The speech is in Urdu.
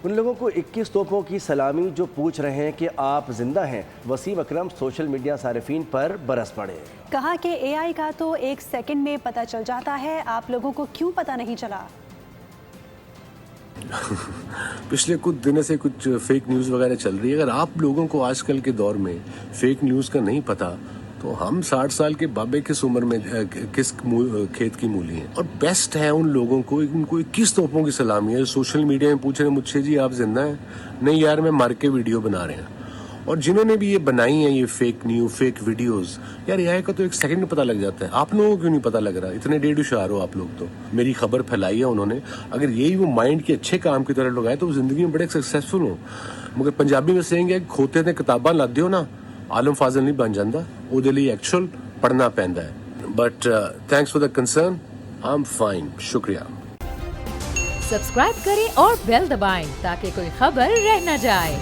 ان لوگوں کو 21 توپوں کی سلامی جو پوچھ رہے ہیں کہ آپ زندہ ہیں، وسیم اکرم سوشل میڈیا صارفین پر برس پڑے۔ کہا کہ اے آئی کا تو 1 سیکنڈ میں پتہ چل جاتا ہے، آپ لوگوں کو کیوں پتہ نہیں چلا؟ پچھلے کچھ دنوں سے کچھ فیک نیوز وغیرہ چل رہی ہے. اگر آپ لوگوں کو آج کل کے دور میں فیک نیوز کا نہیں پتا تو ہم 60 سال کے بابے کس عمر میں کس کھیت کی مولی ہیں. اور بیسٹ ہے ان لوگوں کو 21 توپوں کی سلامی ہے. سوشل میڈیا میں پوچھ رہے ہیں مجھ سے جی آپ زندہ ہیں؟ نہیں یار میں مر کے ویڈیو بنا رہے ہیں. اور جنہوں نے بھی یہ بنائی ہیں یہ فیک نیو فیک ویڈیوز، یار یہ کا تو 1 سیکنڈ میں پتہ لگ جاتا ہے. آپ لوگوں کو کیوں نہیں پتہ لگ رہا؟ اتنے ڈیڑھ ہوشیار ہو آپ لوگ. تو میری خبر پھیلائی ہے انہوں نے. اگر یہی وہ مائنڈ کے اچھے کام کی طرح لوگ آئے تو وہ زندگی میں بڑے سکسیسفل ہوں. مگر پنجابی میں سینگ ہے کھوتے نے کتاباں لاد دیو نا عالم فاضل نہیں بن جاتا. وہ دے لیے ایکچوئل پڑھنا پیندا ہے. But thanks for the concern. I am fine. شکریہ. سبسکرائب کریں اور بیل دبائیں تاکہ کوئی خبر رہ نہ جائے.